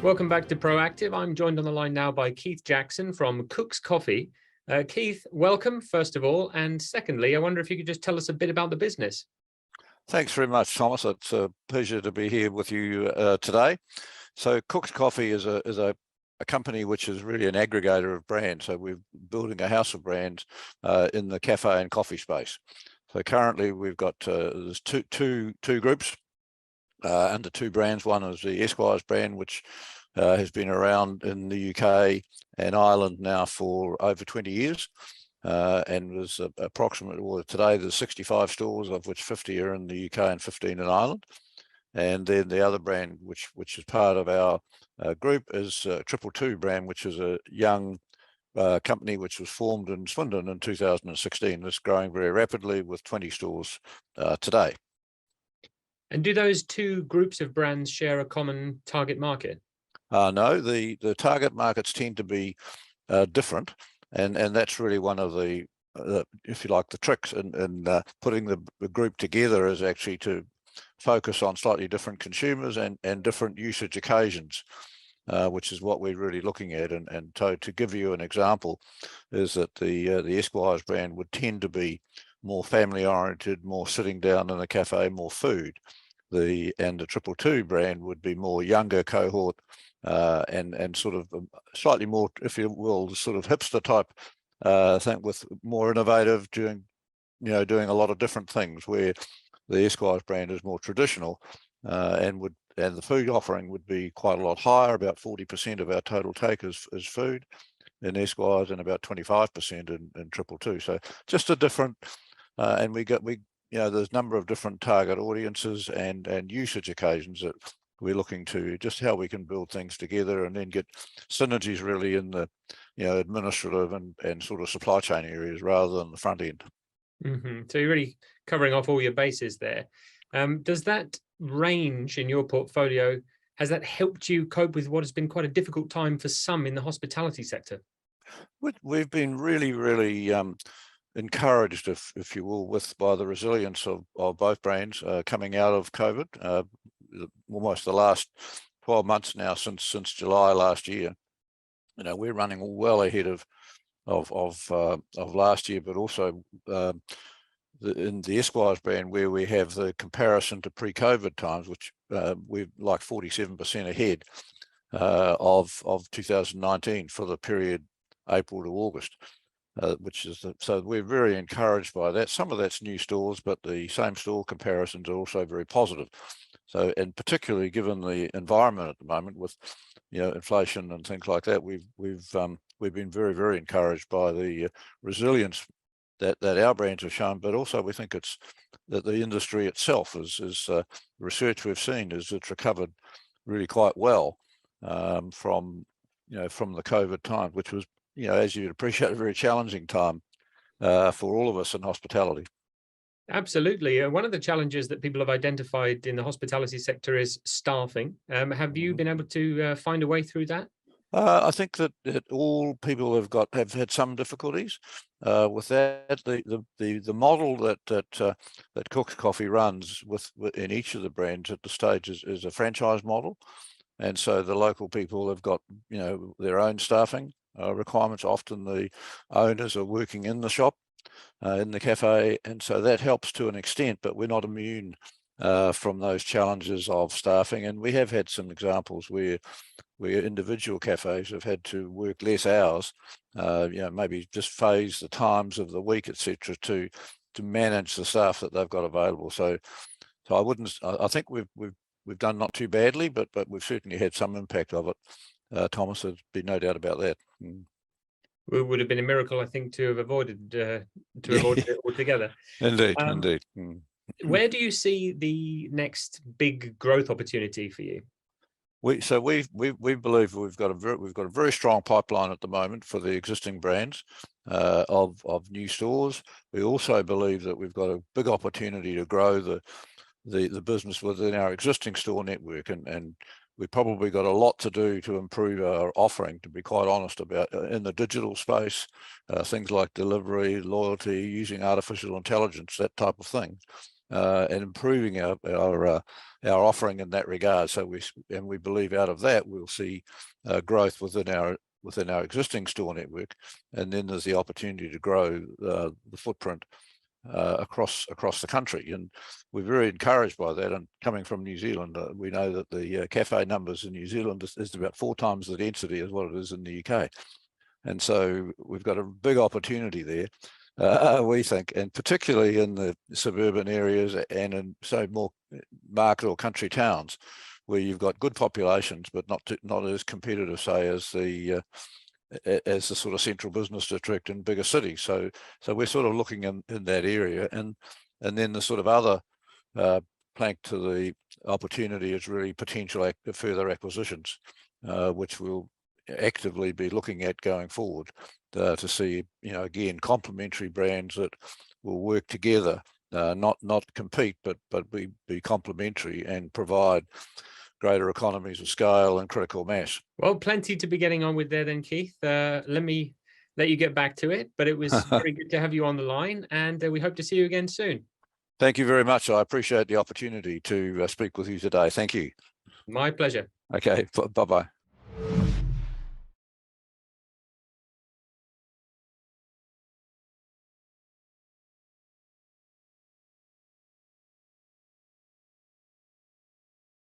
Welcome back to Proactive. I'm joined on the line now by Keith Jackson from Cook's Coffee. Keith, welcome, first of all. And secondly, I wonder if you could just tell us a bit about the business. Thanks very much, Thomas. It's a pleasure to be here with you today. So Cook's Coffee is a company which is really an aggregator of brands. So we're building a house of brands in the cafe and coffee space. So currently we've got there's two groups under two brands. One is the Esquire's brand, which has been around in the UK and Ireland now for over 20 years. And was approximately, well, today there's 65 stores, of which 50 are in the UK and 15 in Ireland. And then the other brand, which is part of our group, is 222 brand, which is a young company which was formed in Swindon in 2016. It's growing very rapidly with 20 stores today. And do those two groups of brands share a common target market? No, the target markets tend to be different. And that's really one of the, if you like, the tricks in putting the group together is actually to focus on slightly different consumers and different usage occasions, which is what we're really looking at. And so to give you an example, is that the Esquire's brand would tend to be more family oriented, more sitting down in a cafe, more food. And the 222 brand would be more younger cohort, and sort of slightly more, if you will, sort of hipster type thing, with more innovative, doing a lot of different things, where the Esquire's brand is more traditional, and the food offering would be quite a lot higher. About 40% of our total take is food in Esquire's, and about 25% in 222. So just a different, and there's a number of different target audiences and usage occasions that we're looking to, just how we can build things together and then get synergies really in the administrative and sort of supply chain areas rather than the front end. So you're really covering off all your bases there. Does that range in your portfolio, has that helped you cope with what has been quite a difficult time for some in the hospitality sector? We've been really encouraged, if you will, by the resilience of both brands coming out of COVID. Almost the last 12 months now, since July last year, we're running well ahead of last year, but also in the Esquire's brand, where we have the comparison to pre-COVID times, which we're like 47% ahead of 2019 for the period April to August. So we're very encouraged by that. Some of that's new stores, but the same store comparisons are also very positive. So, and particularly given the environment at the moment with, inflation and things like that, we've been very encouraged by the resilience that our brands have shown. But also we think it's that the industry itself is research we've seen is it's recovered really quite well from the COVID time, which was, as you'd appreciate, a very challenging time for all of us in hospitality. Absolutely. One of the challenges that people have identified in the hospitality sector is staffing. Have you been able to find a way through that? I think that all people have had some difficulties with that. The model that Cook's Coffee runs in each of the brands at the stage is a franchise model, and so the local people have got their own staffing requirements. Often the owners are working in the shop, in the cafe, and so that helps to an extent, but we're not immune from those challenges of staffing. And we have had some examples where individual cafes have had to work less hours, maybe just phase the times of the week, etc., to manage the staff that they've got available. So I think we've done not too badly, but we've certainly had some impact of it. Thomas, there's been no doubt about that. It would have been a miracle, I think, to have avoided avoid it altogether. Indeed. Where do you see the next big growth opportunity for you? We believe we've got a very strong pipeline at the moment for the existing brands of new stores. We also believe that we've got a big opportunity to grow the business within our existing store network, and we've probably got a lot to do to improve our offering, to be quite honest, about in the digital space, things like delivery, loyalty, using artificial intelligence, that type of thing. and improving our offering in that regard. So we believe out of that we'll see growth within our existing store network, and then there's the opportunity to grow the footprint across the country, and we're very encouraged by that. And coming from New Zealand, we know that the cafe numbers in New Zealand is about 4 times the density as what it is in the UK, and so we've got a big opportunity there. We think, and particularly in the suburban areas and in more market or country towns, where you've got good populations, but not as competitive, say, as the sort of central business district in bigger cities. So we're sort of looking in that area, and then the sort of other plank to the opportunity is really potential further acquisitions, which we'll actively be looking at going forward, to see, again, complementary brands that will work together, not compete, but be complementary and provide greater economies of scale and critical mass. Well, plenty to be getting on with there then, Keith. Let me let you get back to it, but it was very good to have you on the line, and we hope to see you again soon. Thank you very much. I appreciate the opportunity to speak with you today. Thank you. My pleasure. Okay, bye-bye.